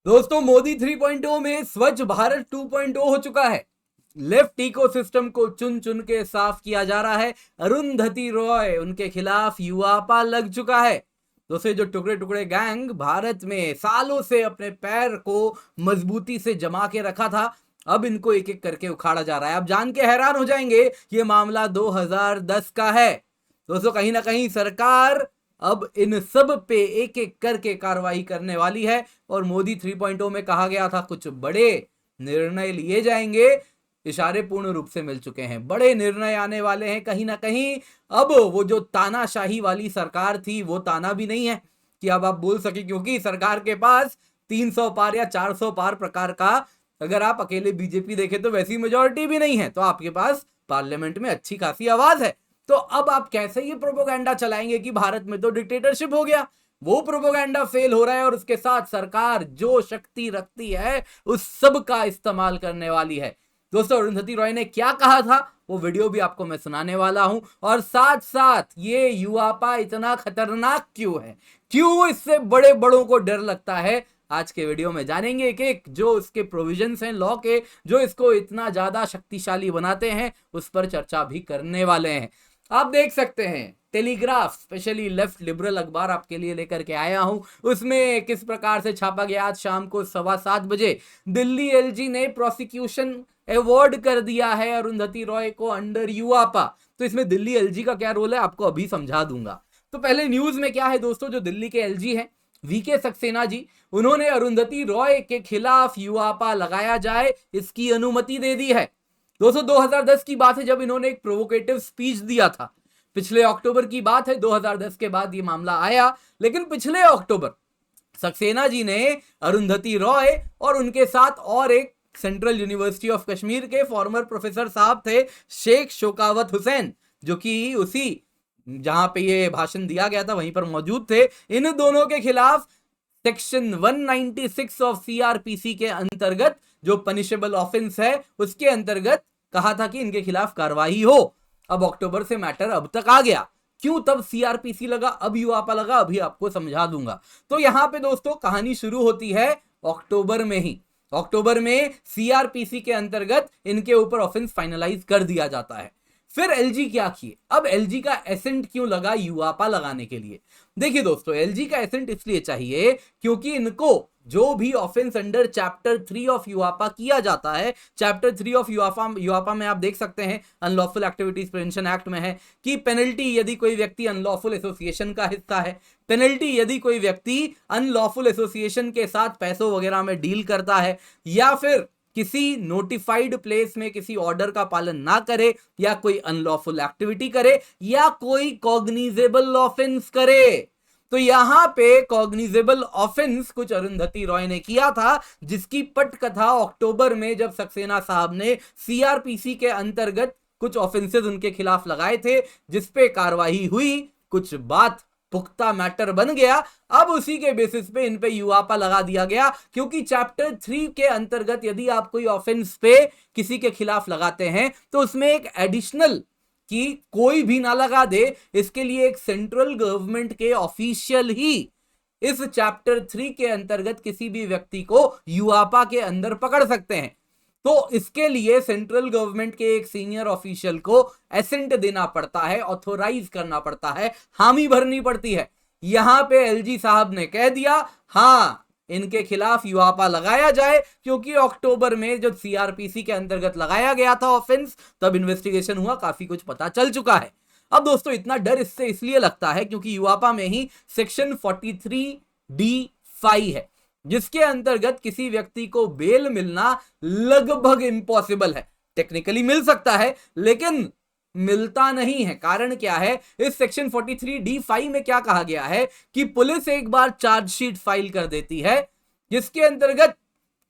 दोस्तों मोदी 3.0 में स्वच्छ भारत 2.0 हो चुका है। लेफ्ट इकोसिस्टम को चुन चुन के साफ किया जा रहा है। अरुंधति रॉय उनके खिलाफ युवापा लग चुका है। दोस्तों जो टुकड़े टुकड़े गैंग भारत में सालों से अपने पैर को मजबूती से जमा के रखा था, अब इनको एक एक करके उखाड़ा जा रहा है। आप जान के हैरान हो जाएंगे ये मामला 2010 का है। दोस्तों कहीं ना कहीं सरकार अब इन सब पे एक एक करके कार्रवाई करने वाली है और मोदी 3.0 में कहा गया था कुछ बड़े निर्णय लिए जाएंगे, इशारे पूर्ण रूप से मिल चुके हैं। बड़े निर्णय आने वाले हैं। कहीं ना कहीं अब वो जो तानाशाही वाली सरकार थी वो ताना भी नहीं है कि अब आप बोल सके, क्योंकि सरकार के पास 300 पार या 400 पार प्रकार का, अगर आप अकेले बीजेपी देखें तो वैसी मेजोरिटी भी नहीं है, तो आपके पास पार्लियामेंट में अच्छी खासी आवाज है। तो अब आप कैसे ये प्रोपोगंडा चलाएंगे कि भारत में तो डिक्टेटरशिप हो गया? वो प्रोपोगंडा फेल हो रहा है और उसके साथ सरकार जो शक्ति रखती है उस सब का इस्तेमाल करने वाली है। दोस्तों अरुंधति रॉय ने क्या कहा था वो वीडियो भी आपको मैं सुनाने वाला हूं, और साथ साथ ये युवापा इतना खतरनाक क्यों है, क्यों इससे बड़े बड़ों को डर लगता है, आज के वीडियो में जानेंगे। एक एक जो इसके प्रोविजंस हैं लॉ के जो इसको इतना ज्यादा शक्तिशाली बनाते हैं उस पर चर्चा भी करने वाले हैं। आप देख सकते हैं टेलीग्राफ स्पेशली लेफ्ट लिबरल अखबार आपके लिए लेकर के आया हूं। उसमें किस प्रकार से छापा गया, आज शाम को 7:15 बजे दिल्ली एलजी ने प्रोसिक्यूशन अवार्ड कर दिया है अरुंधति रॉय को अंडर युवापा। तो इसमें दिल्ली एलजी का क्या रोल है आपको अभी समझा दूंगा। तो पहले न्यूज में क्या है दोस्तों, जो दिल्ली के एलजी हैं वीके सक्सेना जी, उन्होंने अरुंधति रॉय के खिलाफ युवापा लगाया जाए इसकी अनुमति दे दी है। दोस्तों 2010 की बात है जब इन्होंने एक प्रोवोकेटिव स्पीच दिया था। पिछले अक्टूबर की बात है, 2010 के बाद ये मामला आया, लेकिन पिछले अक्टूबर सक्सेना जी ने अरुंधति रॉय और उनके साथ और एक सेंट्रल यूनिवर्सिटी ऑफ कश्मीर के फॉर्मर प्रोफेसर साहब थे शेख शोकावत हुसैन, जो कि उसी जहां पे ये भाषण दिया गया था वहीं पर मौजूद थे। इन दोनों के खिलाफ सेक्शन 196 ऑफ सीआरपीसी के अंतर्गत जो पनिशेबल ऑफेंस है उसके अंतर्गत कहा था कि इनके खिलाफ कार्रवाई हो। अब अक्टूबर से मैटर अब तक आ गया, क्यों तब सीआरपीसी लगा अब युवापा लगा, अभी आपको समझा दूंगा। तो यहां पे दोस्तों कहानी शुरू होती है अक्टूबर में ही। अक्टूबर में सीआरपीसी के अंतर्गत इनके ऊपर ऑफेंस फाइनलाइज कर दिया जाता है। फिर एलजी क्या किए, अब एलजी का एसेंट क्यों लगा युवापा लगाने के लिए? देखिए दोस्तों एलजी का एसेंट इसलिए चाहिए क्योंकि इनको जो भी ऑफेंस अंडर चैप्टर 3 ऑफ युवापा किया जाता है, चैप्टर 3 ऑफ युवापा में आप देख सकते हैं अनलॉफुल एक्टिविटीज प्रिवेंशन एक्ट में है कि पेनल्टी यदि कोई व्यक्ति अनलॉफुल एसोसिएशन का हिस्सा है, पेनल्टी यदि कोई व्यक्ति अनलॉफुल एसोसिएशन के साथ पैसों वगैरह में डील करता है, या फिर किसी नोटिफाइड प्लेस में किसी ऑर्डर का पालन ना करे, या कोई अनलॉफुल एक्टिविटी करे, या कोई कॉग्निजेबल ऑफेंस करे। तो यहां पे कॉग्निजेबल ऑफेंस कुछ अरुंधति रॉय ने किया था, जिसकी पटकथा अक्टूबर में जब सक्सेना साहब ने सीआरपीसी के अंतर्गत कुछ ऑफेंसेस उनके खिलाफ लगाए थे, जिसपे कार्रवाई हुई, कुछ बात पुख्ता मैटर बन गया। अब उसी के बेसिस पे इन पे युवापा लगा दिया गया, क्योंकि चैप्टर 3 के अंतर्गत यदि आप कोई ऑफेंस पे किसी के खिलाफ लगाते हैं तो उसमें एक एडिशनल कि कोई भी ना लगा दे, इसके लिए एक सेंट्रल गवर्नमेंट के ऑफिशियल ही इस चैप्टर 3 के अंतर्गत किसी भी व्यक्ति को युवापा के अंदर पकड़ सकते हैं। तो इसके लिए सेंट्रल गवर्नमेंट के एक सीनियर ऑफिशियल को एसेंट देना पड़ता है, ऑथोराइज करना पड़ता है, हामी भरनी पड़ती है। यहां पे एलजी साहब ने कह दिया हां इनके खिलाफ युवापा लगाया जाए, क्योंकि अक्टूबर में जब सीआरपीसी के अंतर्गत लगाया गया था ऑफेंस तब इन्वेस्टिगेशन हुआ, काफी कुछ पता चल चुका है। अब दोस्तों इतना डर इससे इसलिए लगता है क्योंकि युवापा में ही सेक्शन 43D5 है, जिसके अंतर्गत किसी व्यक्ति को बेल मिलना लगभग इंपॉसिबल है। टेक्निकली मिल सकता है लेकिन मिलता नहीं है। कारण क्या है, इस सेक्शन 43D5 में क्या कहा गया है कि पुलिस एक बार चार्जशीट फाइल कर देती है, जिसके अंतर्गत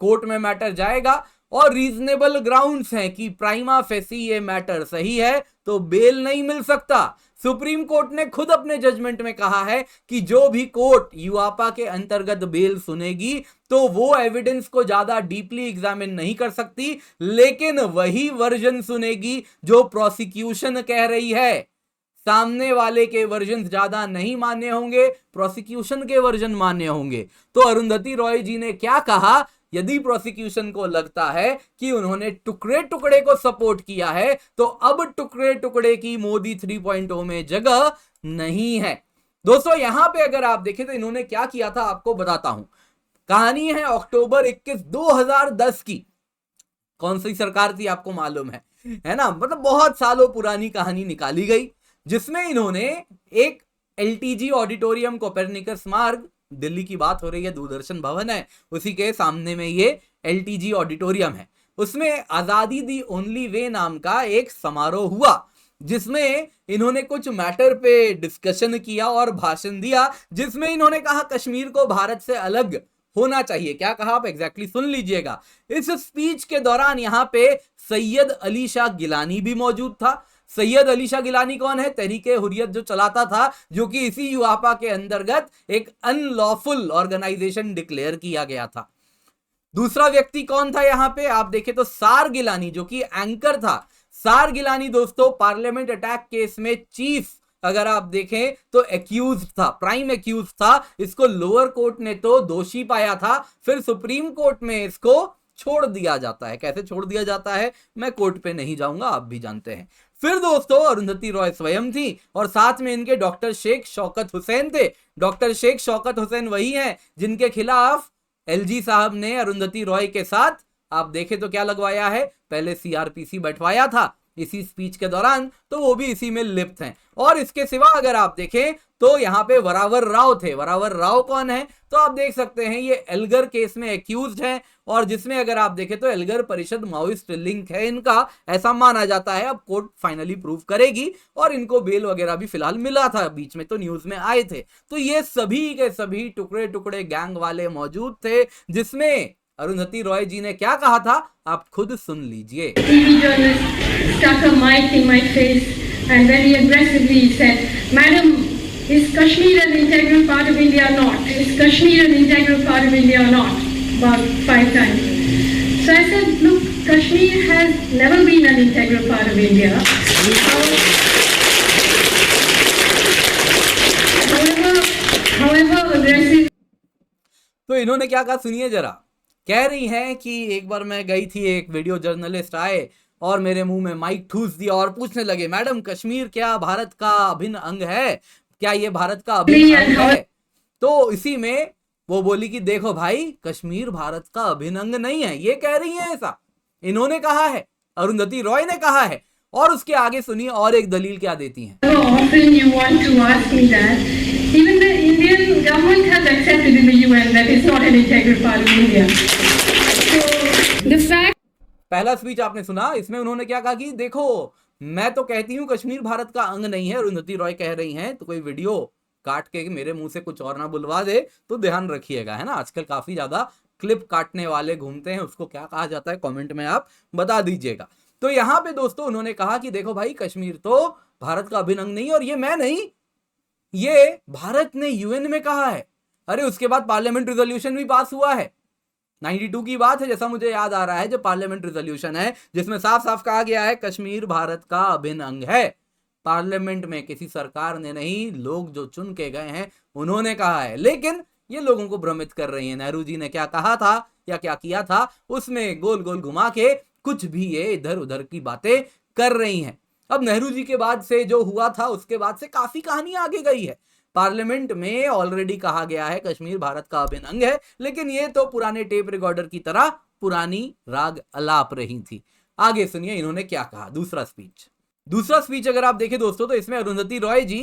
कोर्ट में मैटर जाएगा और रीजनेबल ग्राउंड्स हैं कि प्राइमा फेसी ये मैटर सही है तो बेल नहीं मिल सकता। सुप्रीम कोर्ट ने खुद अपने जजमेंट में कहा है कि जो भी कोर्ट युवापा के अंतर्गत बेल सुनेगी तो वो एविडेंस को ज्यादा डीपली एग्जामिन नहीं कर सकती, लेकिन वही वर्जन सुनेगी जो प्रोसिक्यूशन कह रही है। सामने वाले के वर्जन ज्यादा नहीं मान्य होंगे, प्रोसिक्यूशन के वर्जन मान्य होंगे। तो अरुंधति रॉय जी ने क्या कहा, यदि प्रोसिक्यूशन को लगता है कि उन्होंने टुकड़े टुकड़े को सपोर्ट किया है तो अब टुकड़े टुकड़े की मोदी 3.0 में जगह नहीं है। दोस्तों यहां पे अगर आप देखें तो इन्होंने क्या किया था आपको बताता हूं। कहानी है अक्टूबर 21, 2010 की। कौन सी सरकार थी आपको मालूम है ना, मतलब बहुत सालों पुरानी कहानी निकाली गई, जिसमें इन्होंने एक एलटीजी ऑडिटोरियम, कोपेरनिकस मार्ग, दिल्ली की बात हो रही है, दूरदर्शन भवन है उसी के सामने में ये एलटीजी ऑडिटोरियम है, उसमें आजादी दी ओनली वे नाम का एक समारोह हुआ, जिसमें इन्होंने कुछ मैटर पे डिस्कशन किया और भाषण दिया, जिसमें इन्होंने कहा कश्मीर को भारत से अलग होना चाहिए। क्या कहा आप एग्जैक्टली सुन लीजिएगा। इस स्पीच के दौरान यहां पे सैयद अली शाह गिलानी भी मौजूद था। सैयद अली शाह गिलानी कौन है, तहरीके हुर्रियत जो चलाता था, जो कि इसी युवापा के अंतर्गत एक अनलॉफुल ऑर्गेनाइजेशन डिक्लेयर किया गया था। दूसरा व्यक्ति कौन था यहां पे आप देखें तो सार गिलानी, जो कि एंकर था। सार गिलानी दोस्तों पार्लियामेंट अटैक केस में चीफ अगर आप देखें तो एक्यूज था, प्राइम एक्यूज था। इसको लोअर कोर्ट ने तो दोषी पाया था, फिर सुप्रीम कोर्ट में इसको छोड़ दिया जाता है। कैसे छोड़ दिया जाता है मैं कोर्ट पे नहीं जाऊंगा, आप भी जानते हैं। फिर दोस्तों अरुंधति रॉय स्वयं थी और साथ में इनके डॉक्टर शेख शौकत हुसैन थे। डॉक्टर शेख शौकत हुसैन वही हैं जिनके खिलाफ एलजी साहब ने अरुंधति रॉय के साथ आप देखें तो क्या लगवाया है, पहले सीआरपीसी बैठवाया था इसी स्पीच के दौरान, तो वो भी इसी में लिप्त हैं। और इसके सिवा अगर आप देखें तो यहाँ पे वरावर राव थे। वरावर राव कौन है तो आप देख सकते हैं ये एल्गर केस में एक्यूज्ड हैं, और जिसमें अगर आप देखें तो एल्गर परिषद माओइस्ट लिंक है इनका, ऐसा माना जाता है। अब कोर्ट फाइनली प्रूव करेगी, और इनको बेल वगैरह भी फिलहाल मिला था, बीच में तो न्यूज में आए थे। तो ये सभी के सभी टुकड़े टुकड़े गैंग वाले मौजूद थे, जिसमें अरुंधति रॉय जी ने क्या कहा था आप खुद सुन लीजिए। Stuck a mic in my face and very aggressively said, "Madam, is Kashmir an integral part of India or not? Is Kashmir an integral part of India or not?" About 5 times. So I said, "Look, Kashmir has never been an integral part of India. However aggressive." तो इन्होंने क्या कहा सुनिए जरा। कह रही हैं कि एक बार मैं गई थी, एक वीडियो जर्नलिस्ट आए और मेरे मुंह में माइक ठूस दिया और पूछने लगे, मैडम कश्मीर क्या भारत का अभिन्न अंग है, क्या ये भारत का अभिन्न अंग है? तो इसी में वो बोली कि देखो भाई कश्मीर भारत का अभिन्न अंग नहीं है। ये कह रही है, ऐसा इन्होंने कहा है, अरुंधति रॉय ने कहा है। और उसके आगे सुनिए और एक दलील क्या देती हैं। Even the Indian government has accepted in the UN that it's not an integral part of India. So the fact पहला स्पीच आपने सुना, इसमें उन्होंने क्या कहा कि देखो मैं तो कहती हूँ कश्मीर भारत का अंग नहीं है, अरुंधति रॉय कह रही हैं। तो कोई वीडियो काट के मेरे मुंह से कुछ और ना बुलवा दे तो ध्यान रखिएगा, है ना। आजकल काफी ज्यादा क्लिप काटने वाले घूमते हैं, उसको क्या कहा जाता है कमेंट में आप बता दीजिएगा। तो यहाँ पे दोस्तों उन्होंने कहा कि देखो भाई कश्मीर तो भारत का अभिन्न अंग नहीं है, और ये मैं नहीं, ये भारत ने यूएन में कहा है। अरे उसके बाद पार्लियामेंट रिजोल्यूशन भी पास हुआ है, 92 की बात है जैसा मुझे याद आ रहा है, जो पार्लियामेंट रिजोल्यूशन है जिसमें साफ साफ कहा गया है कश्मीर भारत का अभिन्न अंग है। पार्लियामेंट में किसी सरकार ने नहीं, लोग जो चुन के गए हैं उन्होंने कहा है। लेकिन ये लोगों को भ्रमित कर रही है। नेहरू जी ने क्या कहा था या क्या किया था, उसमें गोल गोल घुमा के कुछ भी ये इधर उधर की बातें कर रही हैं। अब नेहरू जी के बाद से जो हुआ था उसके बाद से काफी कहानी आगे गई है। पार्लियामेंट में ऑलरेडी कहा गया है कश्मीर भारत का अभिन्न अंग है, लेकिन ये तो पुराने टेप रिकॉर्डर की तरह पुरानी राग अलाप रही थी। आगे सुनिए इन्होंने क्या कहा। दूसरा स्पीच अगर आप देखें दोस्तों तो इसमें अरुंधति रॉय जी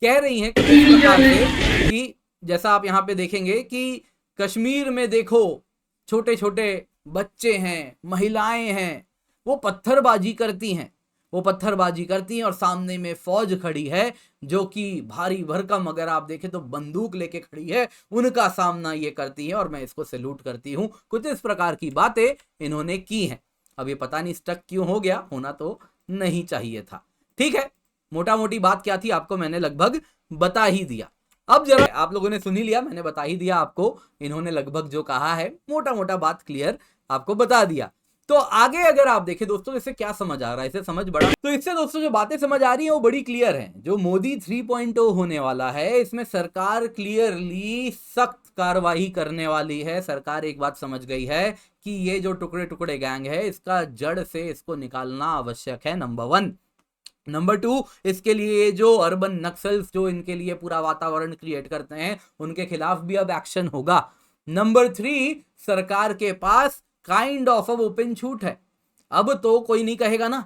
कह रही हैं कि जैसा आप यहाँ पे देखेंगे कि कश्मीर में देखो छोटे छोटे बच्चे हैं, महिलाएं हैं, वो पत्थरबाजी करती हैं और सामने में फौज खड़ी है जो कि भारी भरकम अगर आप देखें तो बंदूक लेके खड़ी है, उनका सामना ये करती है और मैं इसको सैल्यूट करती हूं। कुछ इस प्रकार की बातें इन्होंने की हैं। अब ये पता नहीं स्टक क्यों हो गया, होना तो नहीं चाहिए था। ठीक है, मोटा मोटी बात क्या थी आपको मैंने लगभग बता ही दिया। अब जरा आप लोगों ने सुन ही लिया, मैंने बता ही दिया आपको इन्होंने लगभग जो कहा है, मोटा मोटा बात क्लियर आपको बता दिया। तो आगे अगर आप देखें दोस्तों, इससे क्या समझ आ रहा है, इसे समझ बड़ा, तो इससे दोस्तों जो बातें समझ आ रही है वो बड़ी क्लियर है। जो मोदी 3.0 होने वाला है, इसमें सरकार क्लियरली सख्त कार्रवाई करने वाली है। सरकार एक बात समझ गई है कि ये जो टुकड़े टुकड़े गैंग है, इसका जड़ से इसको निकालना आवश्यक है, नंबर 1। नंबर 2, इसके लिए जो अर्बन नक्सल्स जो इनके लिए पूरा वातावरण क्रिएट करते हैं, उनके खिलाफ भी अब एक्शन होगा। नंबर 3, सरकार के पास काइंड ऑफ ओपन छूट है। अब तो कोई नहीं कहेगा ना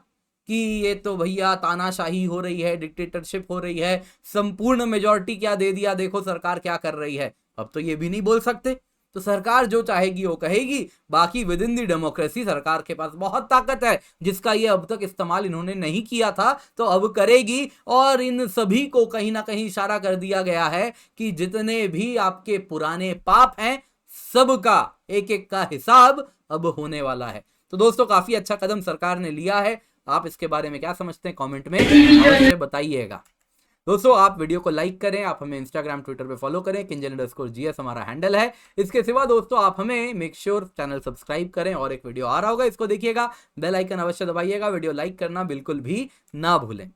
कि ये तो भैया तानाशाही हो रही है, डिक्टेटरशिप हो रही है, संपूर्ण मेजॉरिटी क्या दे दिया, देखो सरकार क्या कर रही है। अब तो ये भी नहीं बोल सकते। तो सरकार जो चाहेगी वो कहेगी। बाकी विद इन दी डेमोक्रेसी सरकार के पास बहुत ताकत है, जिसका ये अब तक इस्तेमाल इन्होंने नहीं किया था, तो अब करेगी। और इन सभी को कहीं ना कहीं इशारा कर दिया गया है कि जितने भी आपके पुराने पाप हैं, सबका एक एक का हिसाब अब होने वाला है। तो दोस्तों काफी अच्छा कदम सरकार ने लिया है। आप इसके बारे में क्या समझते हैं, कमेंट में अवश्य बताइएगा। दोस्तों आप वीडियो को लाइक करें, आप हमें इंस्टाग्राम ट्विटर पे फॉलो करें, kinjal_gs हमारा हैंडल है। इसके सिवा दोस्तों आप हमें मेक श्योर चैनल सब्सक्राइब करें, और एक वीडियो आ रहा होगा, इसको देखिएगा, बेल आइकन अवश्य दबाइएगा, वीडियो लाइक करना बिल्कुल भी ना भूलें।